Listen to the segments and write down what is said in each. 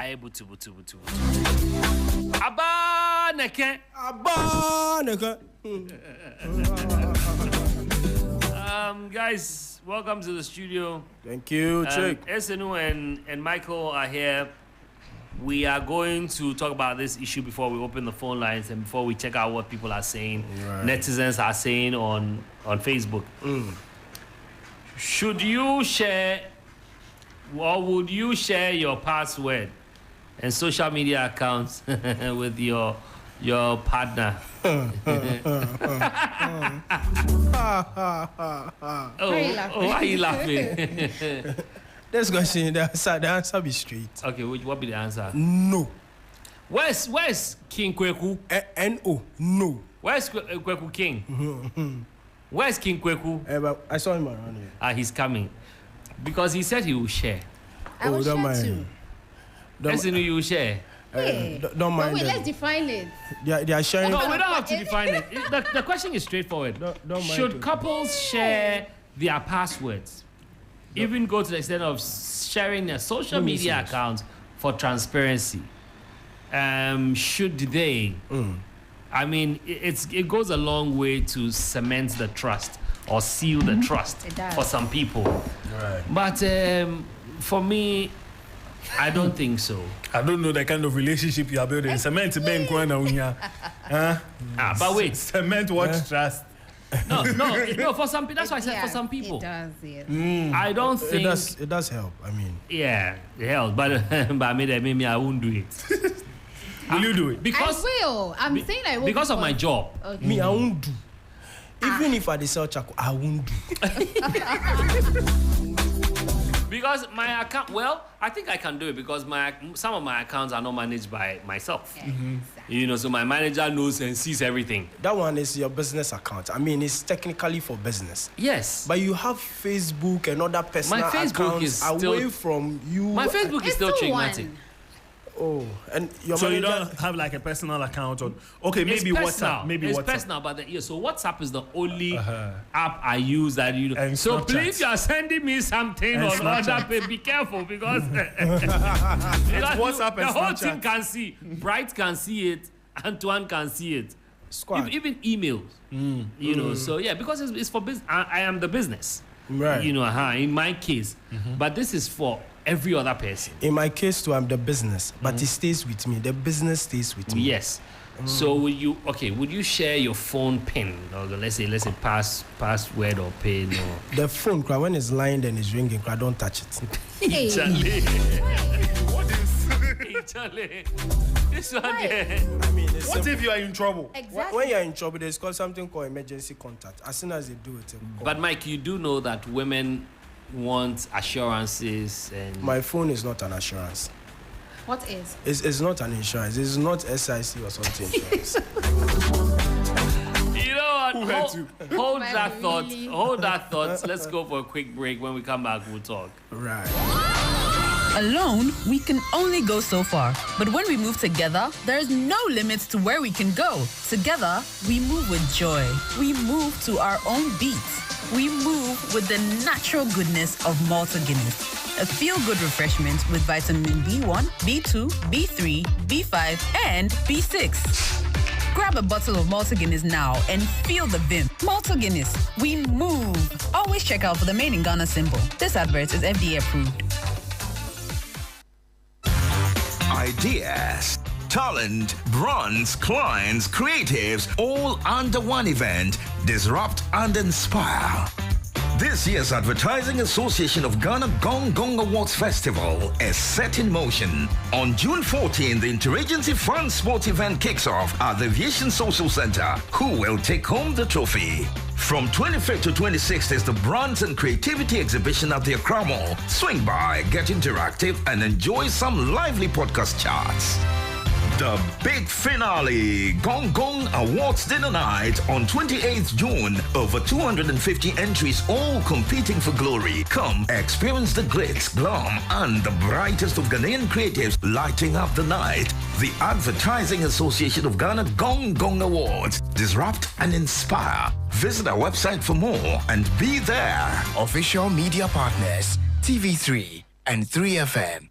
Aye, butu. ABAN3K. Guys, welcome to the studio. Thank you, Chick. Esenu and Michael are here. We are going to talk about this issue before we open the phone lines and before we check out what people are saying, netizens are saying on Facebook. Should you share, or would you share your password and social media accounts with your partner? Why are you laughing? This question, the answer be straight. Okay, what be the answer? No. Where's King Kweku? N-O, no. Where's Kweku King? Where's King Kweku? I saw him around here. He's coming. Because he said he will share. I will don't share mind. too. Listen, you will share. Don't mind. Wait, them. let's define it. They are sharing. No, we don't have to define it. The question is straightforward. Don't mind Should couples share their passwords? Even go to the extent of sharing their social media accounts for transparency. Should they? I mean, it goes a long way to cement the trust or seal the trust for some people. Right. But for me, I don't think so. I don't know the kind of relationship you are building. Cement but wait. Cement what trust? No, for some people, that's why I said for some people. It does, yes. I don't think... It does help, I mean. Yeah, it helps, but maybe I won't do it. Will you do it? Because, I will. I'm saying I will. Because of my job. Okay. Me, I won't do. Even if I sell charcoal, I won't do. Because my account, well, I think I can do it because some of my accounts are not managed by myself. You know, so my manager knows and sees everything. That one is your business account. I mean, it's technically for business. Yes. But you have Facebook and other personal My Facebook accounts is away still, from you. My Facebook is still Trigmatic. Oh, and your so manager... you don't have like a personal account on? Okay, maybe it's WhatsApp. Maybe it's WhatsApp. personal, but so WhatsApp is the only app I use that you. And so Snapchat. please, you are sending me something And on Snapchat. other page. Be careful because WhatsApp the and whole Snapchat. team can see. Bright can see it. Antoine can see it. Squad. Even emails. You know. So yeah, because it's for business. I am the business. Right. You know. In my case, but this is for every other person. In my case too, I'm the business, but it stays with me. The business stays with me. Yes. So would you share your phone pin or let's say password or pin or The phone, when it's lying and it's ringing, I don't touch it. Italy. What is Italy? This one there. I mean, it's What simple. if you are in trouble? Exactly. When you're in trouble, there's something called emergency contact. As soon as they do it, But Mike, you do know that women want assurances and my phone is not an assurance. What is? It's not an insurance. It's not SIC or something insurance. You know what? Hold Man, that thought. really? Hold that thought. Let's go for a quick break. When we come back, we'll talk. Right. Alone, we can only go so far. But when we move together, there's no limits to where we can go. Together, we move with joy. We move to our own beat. We move with the natural goodness of Malta Guinness. A feel-good refreshment with vitamin B1, B2, B3, B5, and B6. Grab a bottle of Malta Guinness now and feel the vim. Malta Guinness, we move. Always check out for the Made in Ghana symbol. This advert is FDA approved. Ideas, talent, brands, clients, creatives, all under one event. Disrupt and inspire. This year's Advertising Association of Ghana Gong Gong Awards Festival is set in motion. On June 14, the Interagency Fun Sports event kicks off at the Aviation Social Center. Who will take home the trophy? From 25th to 26th is the Brands and Creativity Exhibition at the Accra Mall. Swing by, get interactive, and enjoy some lively podcast chats. The big finale, Gong Gong Awards Dinner Night on 28th June. Over 250 entries, all competing for glory. Come experience the glitz, glam, and the brightest of Ghanaian creatives lighting up the night. The Advertising Association of Ghana Gong Gong Awards. Disrupt and inspire. Visit our website for more and be there. Official media partners, TV3 and 3FM.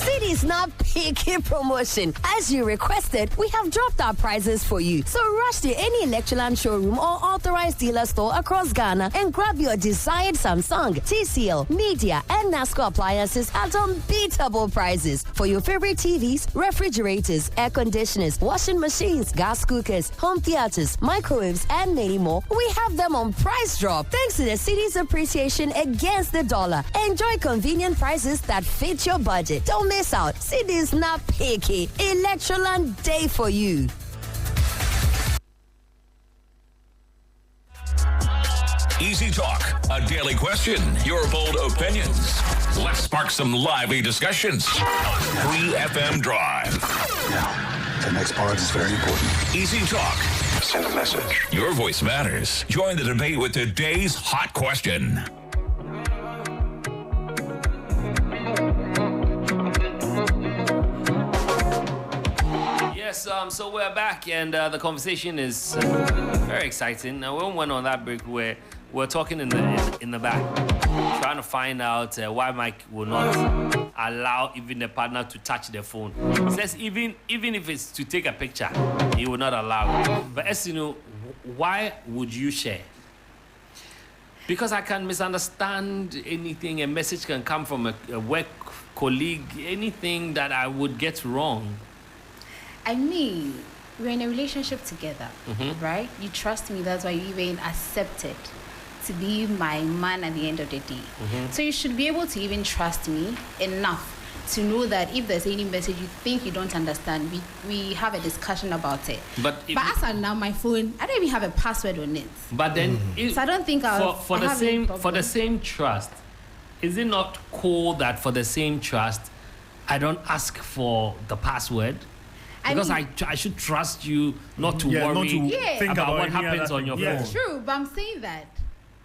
See City's Not Picky promotion. As you requested, we have dropped our prices for you. So rush to any Electroland showroom or authorized dealer store across Ghana and grab your desired Samsung, TCL, Media, and NASCO appliances at unbeatable prices. For your favorite TVs, refrigerators, air conditioners, washing machines, gas cookers, home theaters, microwaves, and many more, we have them on price drop. Thanks to the city's appreciation against the dollar. Enjoy convenient prices that fit your budget. Don't miss out. City's Not Picky. Electroland Day for you. Easy Talk, a daily question, your bold opinions. Let's spark some lively discussions on 3FM Drive. Now, the next part is very important. Easy Talk. Send a message. Your voice matters. Join the debate with today's hot question. Yes, so we're back, and the conversation is very exciting. Now, when we went on that break, we're talking in the back, trying to find out why Mike will not allow even the partner to touch the phone. He says even if it's to take a picture, he will not allow it. But as you know, why would you share? Because I can misunderstand anything. A message can come from a work colleague, anything that I would get wrong. I mean, we're in a relationship together, right? You trust me, that's why you even accepted to be my man at the end of the day. So you should be able to even trust me enough to know that if there's any message you think you don't understand, we have a discussion about it. But as of now, my phone, I don't even have a password on it. But then, so I don't think for the same trust, is it not cool that for the same trust, I don't ask for the password? Because I should trust you not to worry think about what happens on your phone. True, but I'm saying that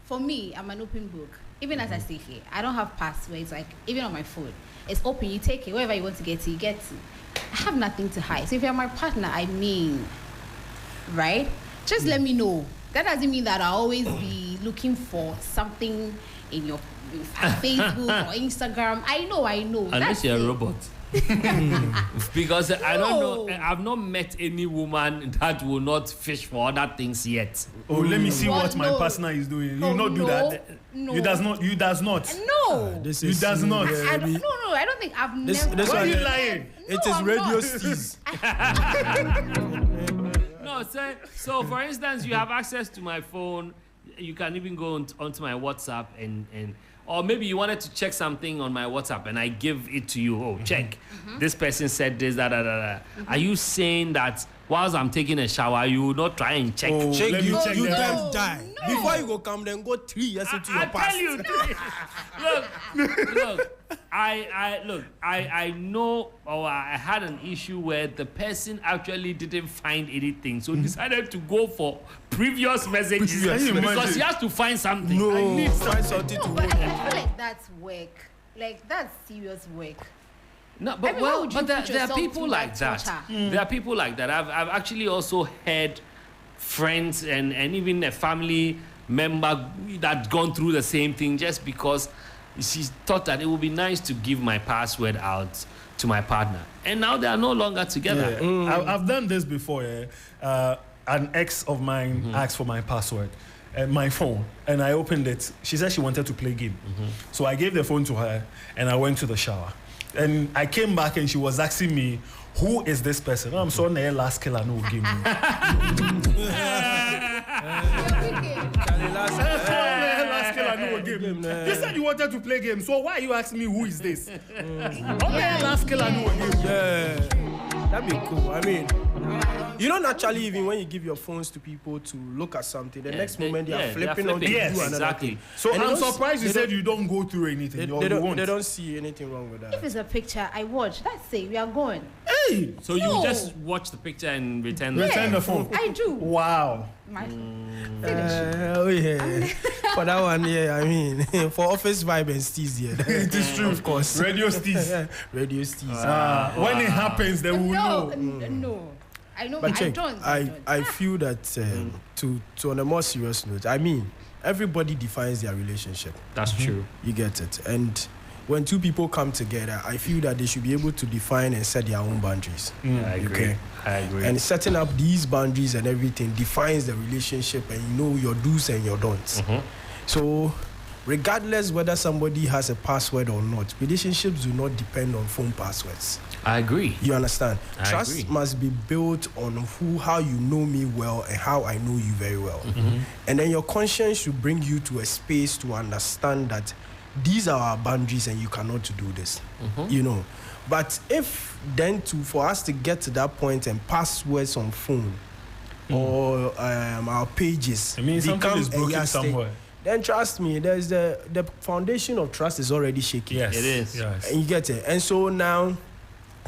for me, I'm an open book. Even as I say here, I don't have passwords. Like even on my phone, it's open. You take it wherever you want to get to. You get to. I have nothing to hide. So if you're my partner, I mean, right? Just let me know. That doesn't mean that I'll always be looking for something in your Facebook or Instagram. I know. Unless you're a robot. Because I don't know, I've not met any woman that will not fish for other things yet. Oh, let me see what my partner is doing. You will not do that. No. You does not. No. You does not. I don't think I've never. Why are you lying? It is radio steez. No, so for instance, you have access to my phone. You can even go onto my WhatsApp and or maybe you wanted to check something on my WhatsApp and I give it to you. Oh, check. This person said this, that. Are you saying that whilst I'm taking a shower, you will not try and check? Oh, check you no, die. No. Before you go come, then go 3 years into your past. I tell you. Look, I know, or I had an issue where the person actually didn't find anything, so decided to go for previous messages because he has to find something. No, I need find something to But hold. I feel like that's work. Like that's serious work. No, but there are people like that. There are people like that. I've actually also heard friends and even a family member that gone through the same thing just because she thought that it would be nice to give my password out to my partner, and now they are no longer together. I've done this before. An ex of mine asked for my password, my phone, and I opened it. She said she wanted to play game, so I gave the phone to her, and I went to the shower. And I came back, and she was asking me, "Who is this person?" I'm so the last killer no game. You said you wanted to play games, so why are you asking me who is this? Last killer no game. Yeah, that'd be cool. I mean, you know, naturally, even when you give your phones to people to look at something, the next moment they are flipping on to do another thing. So and I'm surprised you said you don't go through anything. They don't see anything wrong with that. If it's a picture I watch, that's it. We are going. Hey, so you just watch the picture and return the phone. I do. Wow. Oh yeah. For that one, yeah. I mean, for office vibe and steez, yeah. It is true, of course. Radio steez. Radio steez. When it happens, they will know. No. I know. But check, I feel that to on a more serious note, I mean, everybody defines their relationship. That's true. You get it, and when two people come together, I feel that they should be able to define and set their own boundaries. I agree. And setting up these boundaries and everything defines the relationship, and you know your do's and your don'ts. So regardless whether somebody has a password or not, relationships do not depend on phone passwords. I agree. You understand? I agree. Must be built on how you know me well and how I know you very well. And then your conscience should bring you to a space to understand that these are our boundaries and you cannot do this. You know. But if then for us to get to that point and passwords on phone or our pages something is broken somewhere, then trust me, there's the foundation of trust is already shaky. Yes, it is. Yes. And you get it. And so now,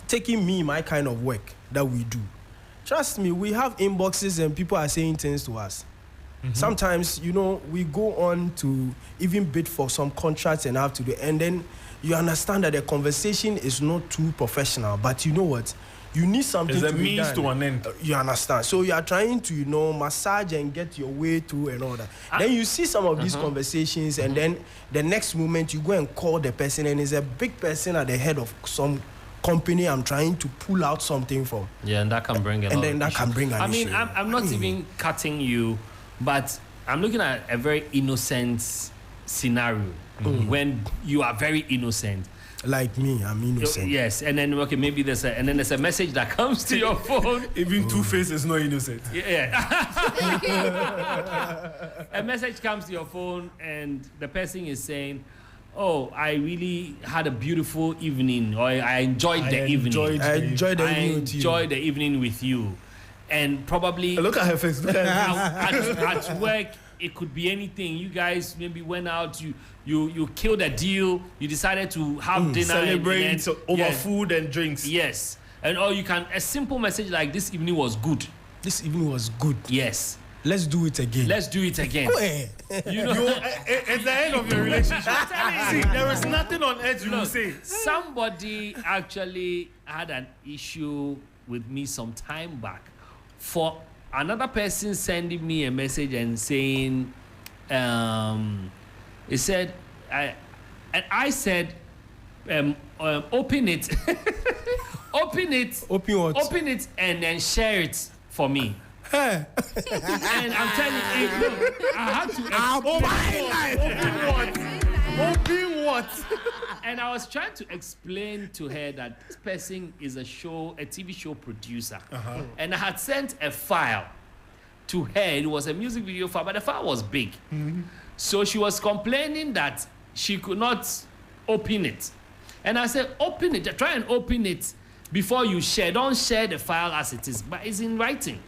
taking my kind of work that we do, trust me, we have inboxes and people are saying things to us. Sometimes, you know, we go on to even bid for some contracts and have to do, and then you understand that the conversation is not too professional, but you know what? You need something to be means done. to an end. You understand? So you are trying to, you know, massage and get your way through and all that. Then you see some of these conversations, and then the next moment you go and call the person, and it's a big person at the head of some company I'm trying to pull out something from. Yeah, and that can bring an issue. I'm not even cutting you, but I'm looking at a very innocent scenario when you are very innocent. Like me, I'm innocent. Yes, and then maybe there's a message that comes to your phone. Even Two-Face is not innocent. Yeah. A message comes to your phone and the person is saying, "Oh, I really had a beautiful evening," or "I enjoyed the evening. I enjoyed the evening with you," and probably look at her face. Look at her face. At work. It could be anything. You guys maybe went out, you killed a deal, you decided to have dinner, celebrate over food and drinks. Yes. And or you can, a simple message like, "This evening was good." This evening was good. Yes. Let's do it again. Let's do it again. You know, at the end of your relationship, see, there is nothing on earth you will say. Somebody actually had an issue with me some time back for another person sending me a message and saying, it said, I said, open it, open it, open it, and then share it for me. And I'm telling you, I had to open what? And I was trying to explain to her that this person is a TV show producer. And I had sent a file to her. It was a music video file, but the file was big. So she was complaining that she could not open it. And I said, open it. Try and open it before you share. Don't share the file as it is, but it's in writing.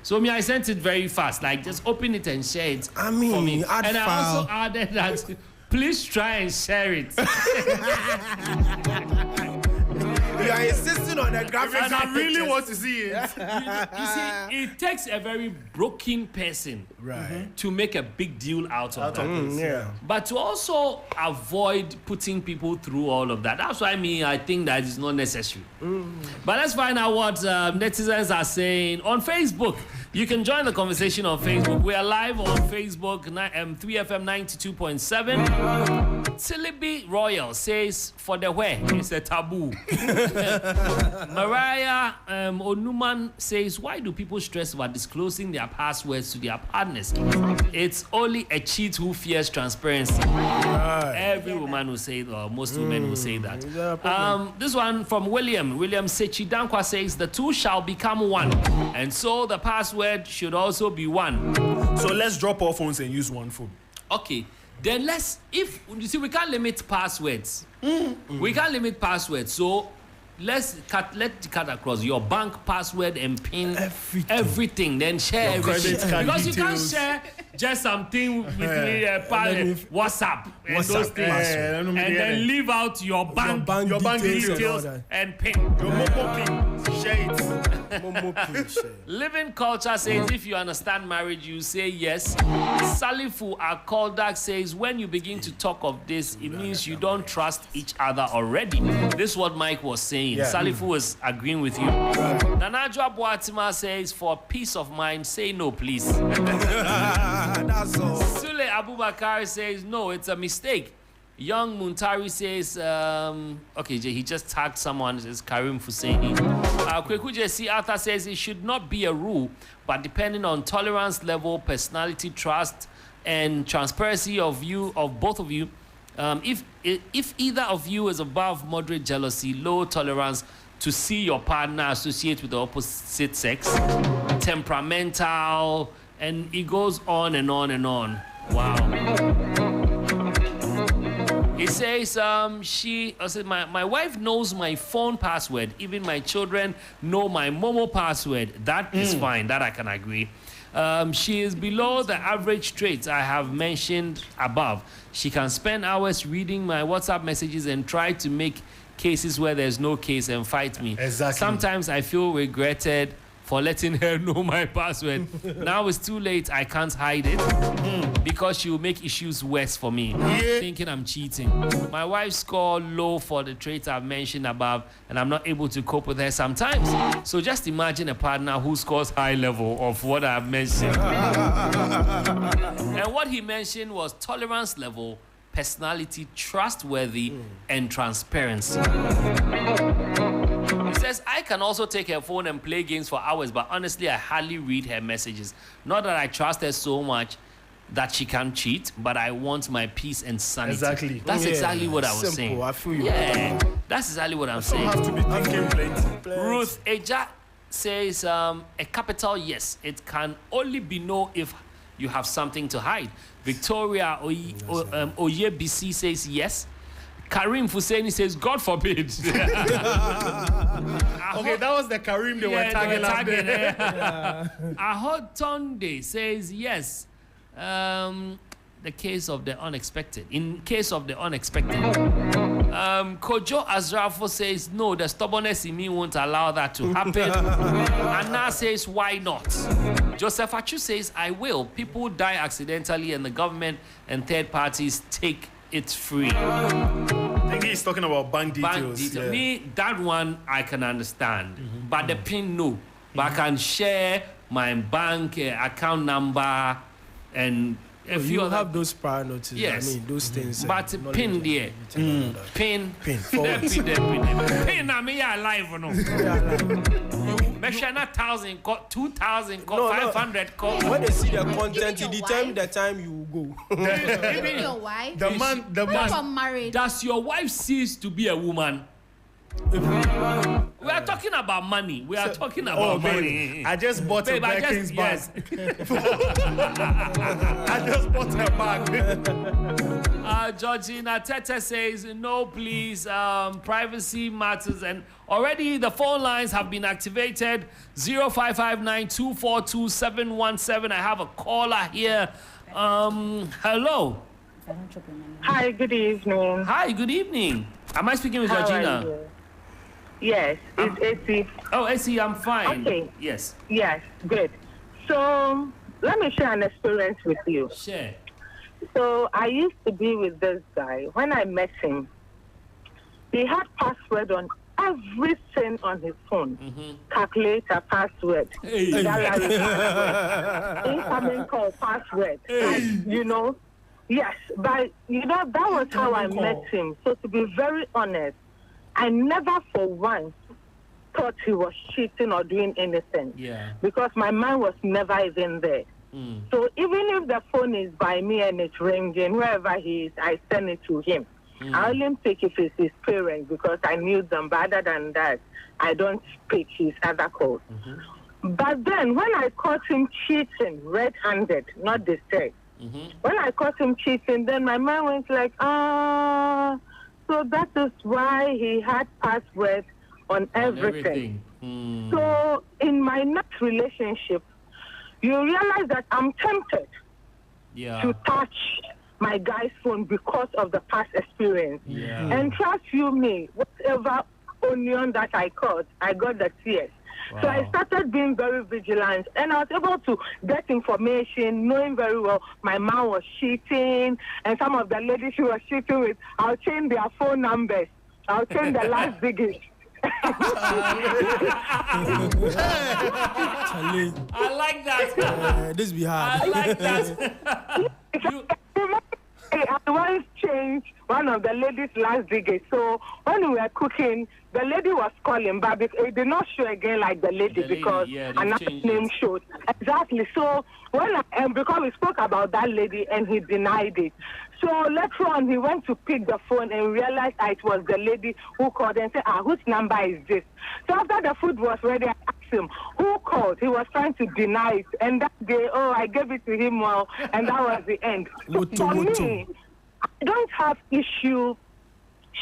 So I sent it very fast. Like, just open it and share it for me. And I also added that, please try and share it. You are insisting on the graphics. And I really want to see it. You see, it takes a very broken person to make a big deal out of that. But to also avoid putting people through all of that. That's why I think that is not necessary. But let's find out what netizens are saying on Facebook. You can join the conversation on Facebook. We are live on Facebook, 3FM 92.7. Tilibi Royal says, "For the way, it's a taboo." Mariah Onuman says, "Why do people stress about disclosing their passwords to their partners? It's only a cheat who fears transparency." Every woman will say, or most women will say that. This one from William Sechi Dankwa says, "The two shall become one, and so the password should also be one." So let's drop our phones and use one phone. Okay. Then we can't limit passwords. We can't limit passwords. So let's cut across your bank password and pin everything. Then share everything. Because you can't share just something with WhatsApp and those things. And then leave out your bank details and pin. Your mobile pin. Share it. Living Culture says, "If you understand marriage, you say yes." Salifu Akoldak says, "When you begin to talk of this, it means you don't trust each other already." This is what Mike was saying. Salifu was agreeing with you. Nanajwa Boatima says, "For peace of mind, say no, please." That's all. Sule Abubakar says, "No, it's a mistake. Young Muntari says, okay, he just tagged someone. It's Karim Fuseini. Kweku JC Arthur says it should not be a rule, but depending on tolerance level, personality, trust, and transparency of both of you. If either of you is above moderate jealousy, low tolerance to see your partner associate with the opposite sex, temperamental, and it goes on and on and on. Wow. It says, my wife knows my phone password. Even my children know my Momo password. That is fine. That I can agree. She is below the average traits I have mentioned above. She can spend hours reading my WhatsApp messages and try to make cases where there's no case and fight me. Exactly. Sometimes I feel regretted for letting her know my password. Now it's too late. I can't hide it because she will make issues worse for me. Thinking I'm cheating. My wife scored low for the traits I've mentioned above, and I'm not able to cope with her sometimes. So just imagine a partner who scores high level of what I've mentioned. And what he mentioned was tolerance level, personality, trustworthy, and transparency. He says, I can also take her phone and play games for hours, but honestly, I hardly read her messages. Not that I trust her so much that she can cheat, but I want my peace and sanity. Exactly. That's exactly what I was Simple. saying. I feel you. Yeah, that's exactly what I'm saying. Have to be thinking plenty. Ruth Eja says, a capital yes. It can only be no if you have something to hide. Victoria Oyebisi says yes. Karim Fuseini says, God forbid. Okay, that was the Karim they were tagging. Ahotonde says yes. The case of the unexpected. In case of the unexpected. Kojo Azrafo says no, the stubbornness in me won't allow that to happen. Anna says why not? Joseph Achu says I will. People die accidentally and the government and third parties take it free. I think he's talking about bank details. Yeah. Me, that one I can understand. But the PIN, no. But I can share my bank account number and if you have those prior notices, yes. I mean, those things. But PIN there. PIN. PIN, I mean, you're alive or no? Make sure not 1,000, 2,000, 500. When they see the content, it determines the time you will go. Even your wife. The man. I'm married. Does your wife cease to be a woman? We are talking about money. We are talking about money. I just bought a Birkin's bag. Yes. I just bought a bag. Georgina Tete says, no, please, privacy matters. And already the phone lines have been activated. 0559242717. I have a caller here. Hello. Hi, good evening. Hi, good evening. Am I speaking with Georgina? Yes, it's Essie. Oh, Essie, I'm fine. Okay. Yes. Yes, good. So, let me share an experience with you. Share. So, I used to be with this guy. When I met him, he had password on everything on his phone. Calculator, password. Gallery password. Incoming call, password. You know? Yes, but, you know, that was how I met him. So, to be very honest, I never for once thought he was cheating or doing anything. Yeah. Because my mind was never even there. So even if the phone is by me and it's ringing, wherever he is, I send it to him. I only pick if it's his parents because I knew them. But other than that, I don't pick his other calls. But then when I caught him cheating red-handed, not disturbed, when I caught him cheating, then my mind went like, so that is why he had passwords on everything. So in my next relationship, you realize that I'm tempted to touch my guy's phone because of the past experience. And trust you me, whatever onion that I caught, I got the tears. So I started being very vigilant, and I was able to get information, knowing very well my man was cheating, and some of the ladies she was cheating with, I'll change their phone numbers. I'll change the last digit. I like that. This be hard. I like that. I once changed one of the ladies last decade. So when we were cooking, the lady was calling, but it did not show again like the lady because another name showed. Exactly. So because we spoke about that lady and he denied it. So later on, he went to pick the phone and realized it was the lady who called and said, whose number is this? So after the food was ready, I asked him, who called? He was trying to deny it. And that day, I gave it to him, and that was the end. So for me, I don't have issue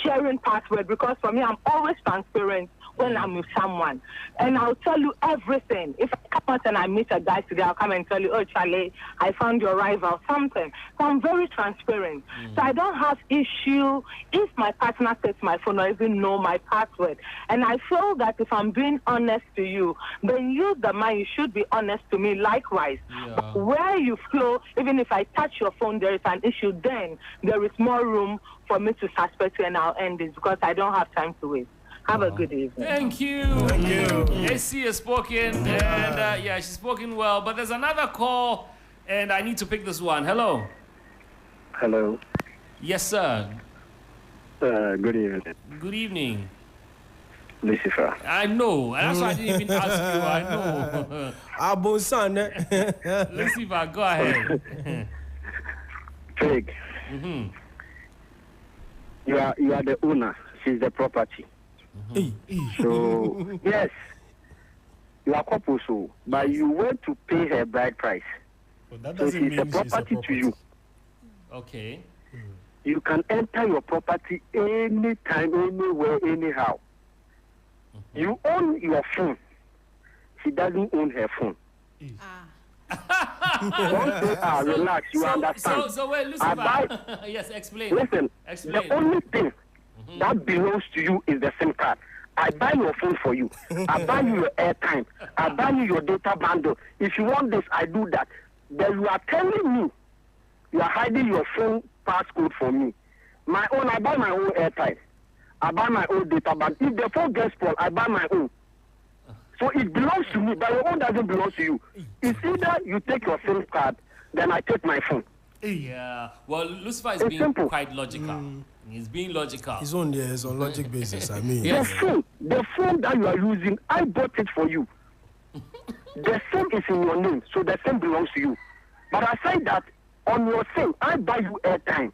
sharing password because for me, I'm always transparent when I'm with someone. And I'll tell you everything. If I come out and I meet a guy today, I'll come and tell you, oh, Charlie, I found your rival, something. So I'm very transparent. So I don't have issue if my partner takes my phone or even know my password. And I feel that if I'm being honest to you, then you, the man, you should be honest to me likewise. But where you feel, even if I touch your phone, there is an issue, then there is more room for me to suspect you and I'll end it because I don't have time to waste. Have a good evening. Thank you. Thank you. AC has spoken, and she's spoken well. But there's another call, and I need to pick this one. Hello. Hello. Yes, sir. Good evening. Good evening. Lucifer. I know. That's why I didn't even ask you. I know. Abonsan. Lucifer, go ahead. Craig. You are the owner. She's the property. So, yes, you are couple, but you went to pay her bride price. So she's a property to you. Okay. You can enter your property anytime, anywhere, anyhow. You own your phone. She doesn't own her phone. Don't say, relax, you understand. So wait, Lucifer. Yes, explain. Listen, the only thing that belongs to you is the SIM card. I buy your phone for you. I buy you your airtime. I buy you your data bundle. If you want this, I do that. Then you are telling me you are hiding your phone passcode for me. My own, I buy my own airtime. I buy my own data bundle. If the phone gets spoiled, I buy my own. So it belongs to me, but your own doesn't belong to you. It's either you take your SIM card, then I take my phone. Yeah. Well, Lucifer is being quite logical. He's being logical. He's on logic basis. I mean, the phone that you are using, I bought it for you. The SIM is in your name, so the SIM belongs to you. But aside that, on your SIM, I buy you airtime.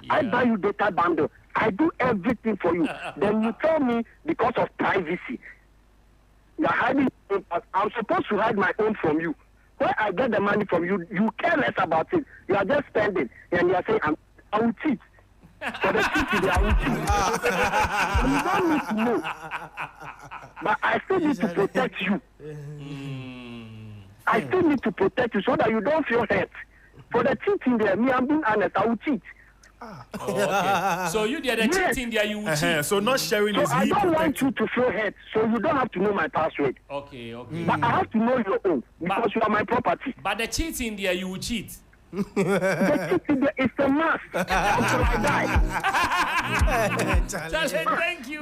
I buy you data bundle. I do everything for you. Then you tell me because of privacy, you're hiding. I'm supposed to hide my own from you. Where I get the money from you, you care less about it. You are just spending, and you are saying, I will cheat. For the cheating, I will cheat. You don't need to know. But I still need to protect you. I still need to protect you so that you don't feel hurt. For the cheating there, me, I'm being honest, I will cheat. Okay. So you did the cheating there, you will cheat. So not sharing so is I don't want you to feel hurt, so you don't have to know my password. Okay. But I have to know your own because you are my property. But the cheating there, you will cheat. The cheating there is a must until I die. Charlie, thank you.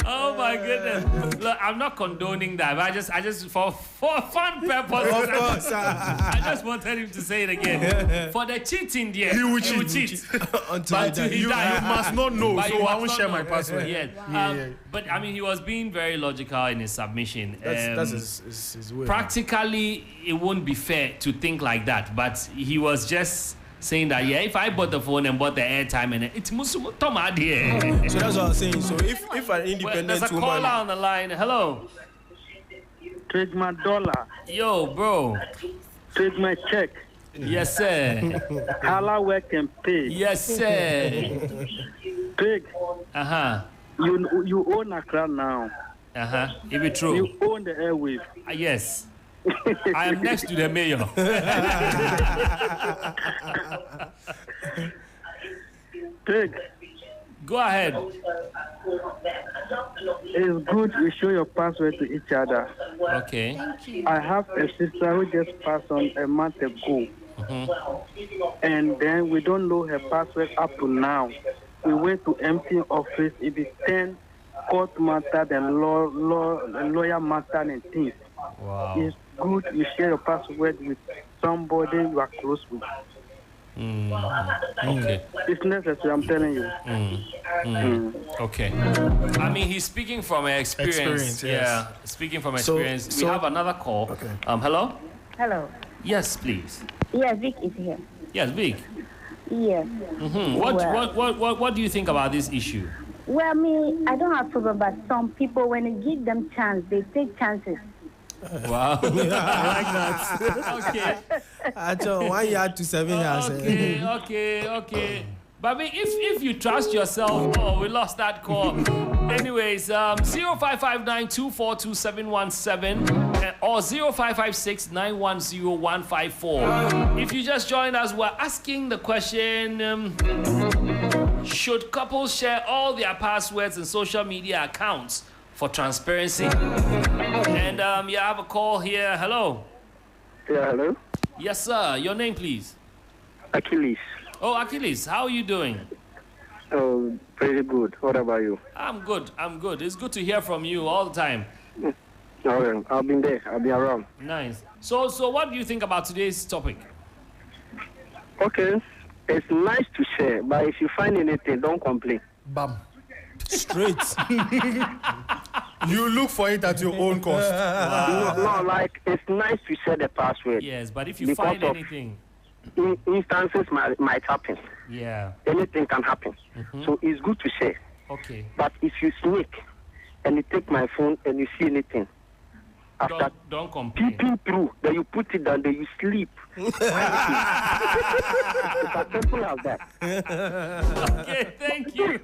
Oh my goodness! Look, I'm not condoning that, but I just for fun purposes, I just wanted him to say it again. For the cheating, there, he will cheat. Until he dies. You must not know, but so I won't share my password. Yes. But I mean, he was being very logical in his submission. That's his way. Practically, it won't be fair to think like that, but he was just saying that if I bought the phone and bought the airtime and it's musumu here. So that's what I'm saying. So if an independent there's a woman, caller on the line. Hello. Trade my dollar. Yo, bro. Trade my check. Yes, sir. Hala work and pay. Yes, sir. Trade. You own Accra now. If it's true. You own the airwave. Yes. I am next to the mayor. Take. Go ahead. It's good you show your password to each other. Okay. Thank you. I have a sister who just passed on a month ago. And then we don't know her password up to now. We went to empty office. It is 10 court matter, then lawyer matter and things. Wow. It's good you share your password with somebody you are close with. Okay. It's necessary, I'm telling you. Okay. I mean, he's speaking from experience. Yes. Speaking from experience. We have another call. Okay. Hello? Hello. Yes, please. Yeah, Vic is here. Yes, Vic. Yeah. What do you think about this issue? Well, me, I don't have problem, but some people, when you give them chance, they take chances. Wow. I like that. Okay. Actually, 1 year to 7 years. Okay. But I mean, if you trust yourself, we lost that call. Anyways, 0559242717 or 0556910154. If you just joined us, we're asking the question: should couples share all their passwords and social media accounts for transparency? And you have a call here. Hello. Yeah, hello? Yes, sir. Your name, please. Achilles. Oh, Achilles, how are you doing? Oh, pretty good. What about you? I'm good. It's good to hear from you all the time. Okay, I've been there. I'll be around. Nice. So what do you think about today's topic? Okay, it's nice to share, but if you find anything, don't complain. Bam. Straight. You look for it at your own cost. No, like, it's nice to share the password. Yes, but if you find anything... Instances might happen. Yeah. Anything can happen. So it's good to share. Okay. But if you sneak and you take my phone and you see anything, after don't complain. peeping through, then you put it down, then you sleep. It's as simple as that. Okay, thank you.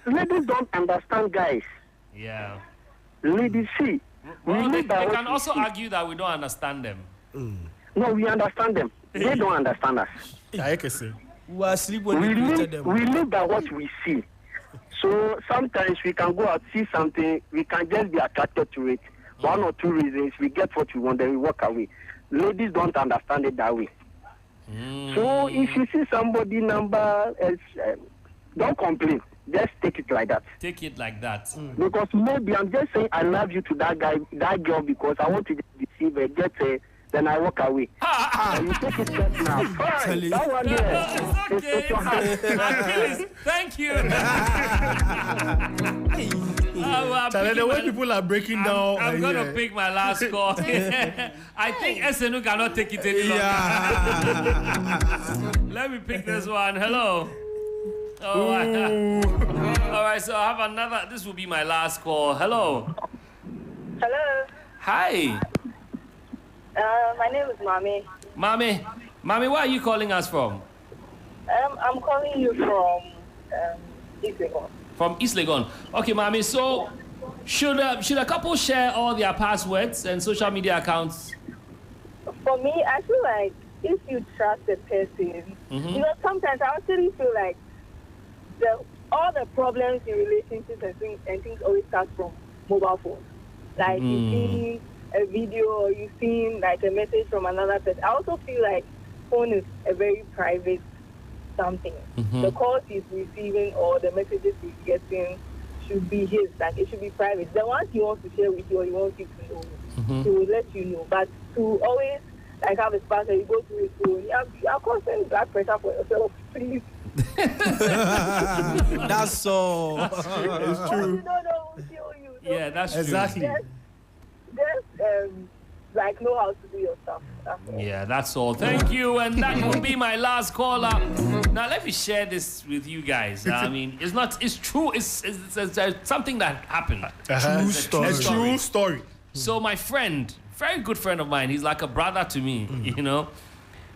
Ladies don't understand guys. Yeah. Ladies see. Well, they can also argue that we don't understand them. No, we understand them. They don't understand us. I can say. We are asleep when we created them. We live by what we see. So sometimes we can go out, see something, we can just be attracted to it. 1 or 2 reasons, we get what we want, then we walk away. Ladies don't understand it that way. So if you see somebody number, don't complain. Just take it like that. Take it like that. Because maybe I'm just saying I love you to that guy, that girl, because I want to deceive her, then I walk away. You take it just now. Fine. That one there. It's your hand. Thank you. The way people are breaking down. I'm going to pick my last call. I think SNU cannot take it any longer. Let me pick this one. Hello. All right, so I have another. This will be my last call. Hello. Hello. Hi. My name is Mami. Mami, where are you calling us from? I'm calling you from East Legon. From East Legon. Okay, Mami, so should a couple share all their passwords and social media accounts? For me, I feel like if you trust a person, you know, sometimes I actually feel like all the problems in relationships and things always start from mobile phones. Like you see a video or you see like a message from another person. I also feel like phone is a very private something. The calls he's receiving or the messages he's getting should be his. Like it should be private. The ones he wants to share with you or he wants you to know, he will let you know. But to always like have a sponsor, you go to his phone, you are causing blood pressure for yourself, please. That's so. It's true. You don't know who kill you. So Yeah, that's Exactly. true. just like know how to do your stuff. Yeah, that's all. Thank you, and that will be my last caller. Now let me share this with you guys. I mean, it's true. It's something that happened. True story. True story. So my friend, very good friend of mine, he's like a brother to me. You know,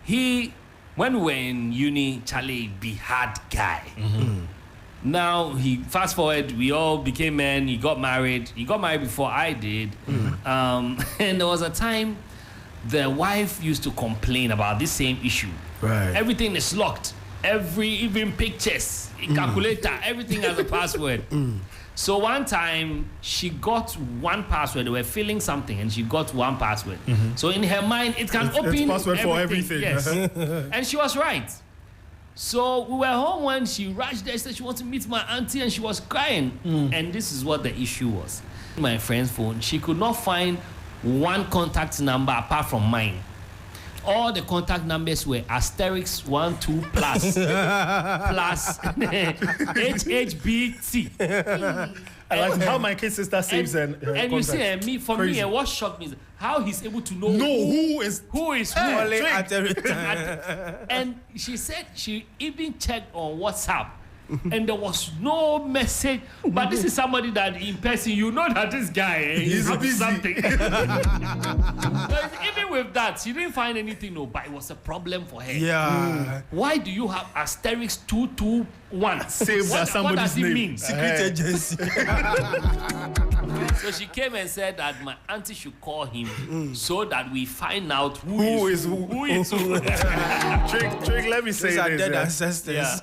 when we were in uni, Charlie, be hard guy. Now he fast forward, we all became men. He got married. He got married before I did, and there was a time the wife used to complain about this same issue. Right. Everything is locked. Even pictures, calculator, everything has a password. So one time she got one password. They were filling something, and she got one password. So in her mind, it can open it's password for everything. Yes, and she was right. So we were home when she rushed there, said she wanted to meet my auntie, and she was crying. And this is what the issue was. My friend's phone, she could not find one contact number apart from mine. all the contact numbers were asterisk 12 plus plus HHBT. I like how my kid sister saves and you see, me what shocked me is how he's able to know who is who. At every time. And she said she even checked on WhatsApp. And there was no message, but this is somebody that in person you know that this guy he's up to something. Even with that, she didn't find anything, but it was a problem for her. Yeah. Why do you have asterisk 221? Saved as somebody's what does it name. mean? Secret agency. So she came and said that my auntie should call him so that we find out who is who. Trick, let me say These are this. dead ancestors.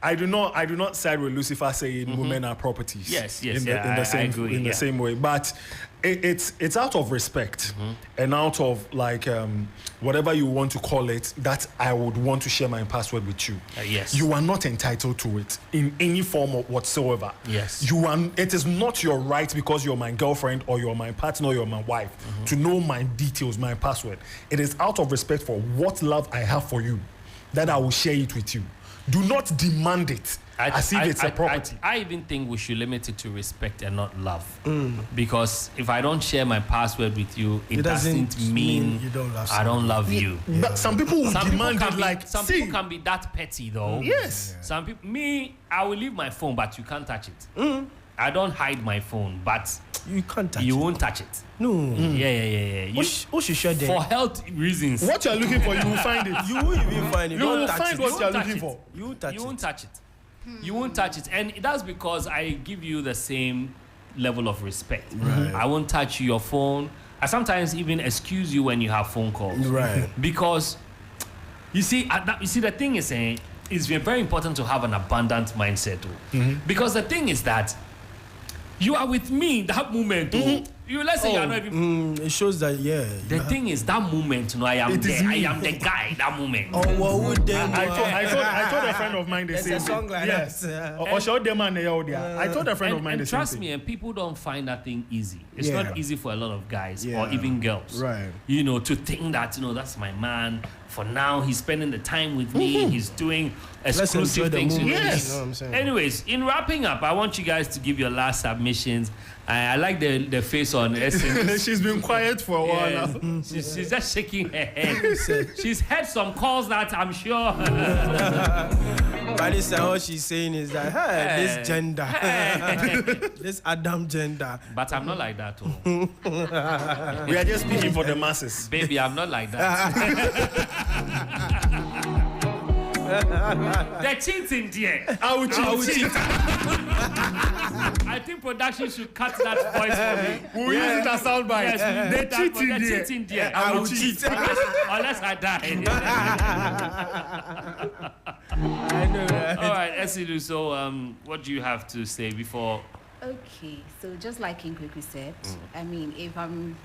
I do not side with Lucifer saying women are properties. Yes, in the same way. But it's out of respect and out of like whatever you want to call it, that I would want to share my password with you. Yes. You are not entitled to it in any form of whatsoever. Yes. It is not your right because you're my girlfriend or you're my partner or you're my wife to know my details, my password. It is out of respect for what love I have for you that I will share it with you. Do not demand it as if it's a property. I even think we should limit it to respect and not love. Because if I don't share my password with you, it doesn't mean you don't love I don't love you. But some people will demand it like... Some people can be that petty though. Yes. Some people, I will leave my phone, but you can't touch it. I don't hide my phone, but... You can't touch it. You won't touch it. No. Yeah. What should share them? For health reasons. What you're looking for, you will find it. You won't even find it. You will find what you're looking for. You won't touch it. You won't touch it. You won't touch it. And that's because I give you the same level of respect. Right. I won't touch your phone. I sometimes even excuse you when you have phone calls. Right. Because, you see, the thing is, it's very important to have an abundant mindset. Because the thing is that you are with me in that moment. Let's say you are not even. It shows that, The thing is, that moment, I am there. I am the guy, that moment. Oh, what would they I told a friend of mine the same thing. There's a song like that. I told a friend of mine the same thing. Trust me, and people don't find that thing easy. It's not easy for a lot of guys or even girls. Right. To think that, that's my man. For now, he's spending the time with me. He's doing exclusive things. Yes. You know what I'm saying? Anyways, in wrapping up, I want you guys to give your last submissions. I like the face on Essence. She's been quiet for a while now. She's just shaking her head. She's had some calls that I'm sure. But this what she's saying is that, this gender, this Adam gender. But I'm not like that. We are just speaking for the masses. Baby, I'm not like that. They're cheating, dear. I will cheat. I think production should cut that voice for me. We'll use it as soundbite. Yes, they're cheating, dear. I will cheat. Unless I die. I know, right? All right, Esidu, so what do you have to say before? Okay, so just like King Kweku said, I mean, if I'm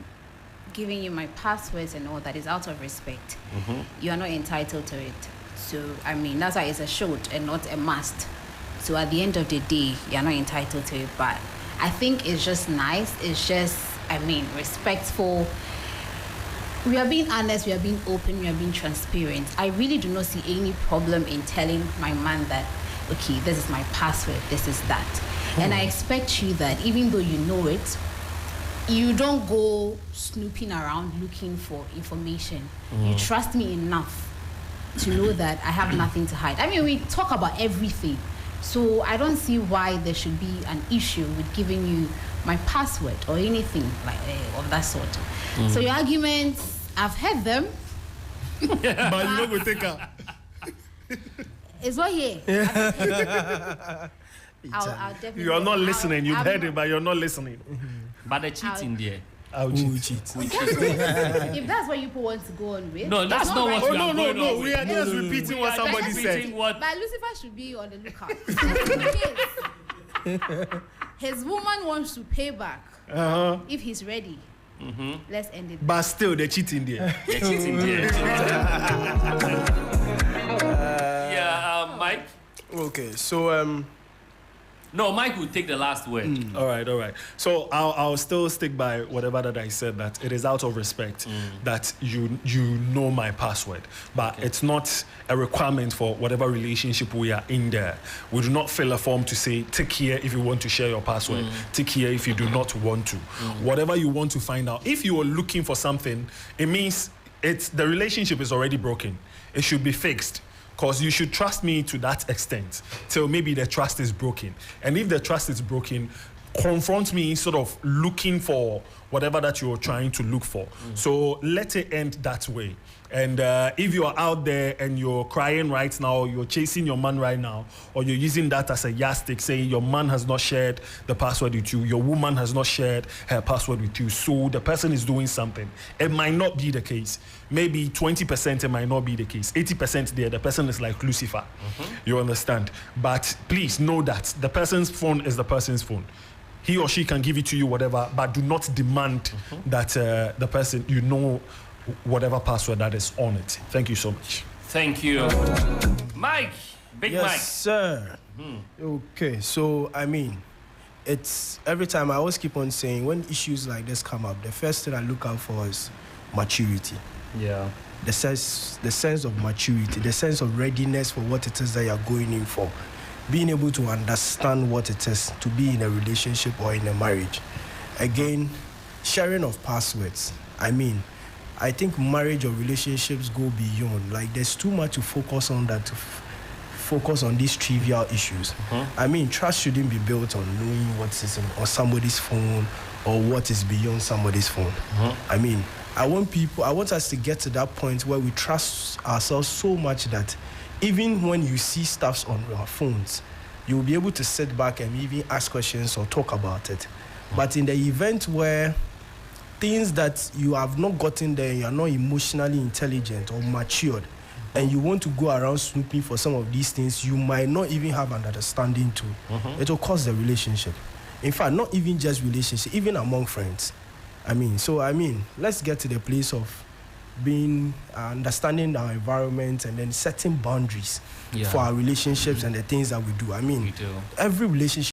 giving you my passwords and all that is out of respect, you are not entitled to it. So, I mean, that's why it's a should and not a must. So at the end of the day, you're not entitled to it. But I think it's just nice. It's just, respectful. We are being honest. We are being open. We are being transparent. I really do not see any problem in telling my man that, okay, this is my password. This is that. And I expect you that even though you know it, you don't go snooping around looking for information. You trust me enough to know that I have nothing to hide. I mean, we talk about everything. So I don't see why there should be an issue with giving you my password or anything like of that sort. So your arguments, I've heard them. But you know we take her. It's not here. I'll definitely. You are not listening. You've heard it, but you're not listening. But the cheating there. I'll cheat. If that's what you people want to go on with. No, that's not what we are going on with. We are just repeating what somebody said. But Lucifer should be on the lookout. His woman wants to pay back. If he's ready. Let's end it. But still, they're cheating there. Yeah, Mike. Okay, so No, Mike will take the last word. All right. So I'll still stick by whatever that I said, that it is out of respect that you know my password. But it's not a requirement for whatever relationship we are in there. We do not fill a form to say, tick here if you want to share your password, tick here if you do not want to. Whatever you want to find out. If you are looking for something, it means the relationship is already broken. It should be fixed. Because you should trust me to that extent till maybe the trust is broken. And if the trust is broken, confront me sort of looking for whatever that you're trying to look for. So let it end that way. And if you are out there and you're crying right now, you're chasing your man right now, or you're using that as a yardstick, saying your man has not shared the password with you, your woman has not shared her password with you, so the person is doing something. It might not be the case. Maybe 20% it might not be the case. 80% there, the person is like Lucifer. You understand? But please know that the person's phone is the person's phone. He or she can give it to you, whatever, but do not demand that the person, you know, whatever password that is on it. Thank you so much. Thank you. Mike, Big yes, Mike. Yes, sir. Okay, so, I mean, it's every time I always keep on saying, when issues like this come up, the first thing I look out for is maturity. Yeah. The sense of maturity, the sense of readiness for what it is that you're going in for. Being able to understand what it is to be in a relationship or in a marriage. Again, sharing of passwords. I mean, I think marriage or relationships go beyond. Like, there's too much to focus on that, to focus on these trivial issues. I mean, trust shouldn't be built on knowing what is on somebody's phone or what is beyond somebody's phone. I mean, I want us to get to that point where we trust ourselves so much that even when you see stuff on our phones, you'll be able to sit back and even ask questions or talk about it. But in the event where things that you have not gotten there, you're not emotionally intelligent or matured, and you want to go around snooping for some of these things, you might not even have an understanding to. It will cause the relationship. In fact, not even just relationship, even among friends. I mean, let's get to the place of being understanding our environment and then setting boundaries for our relationships and the things that we do. I mean, every relationship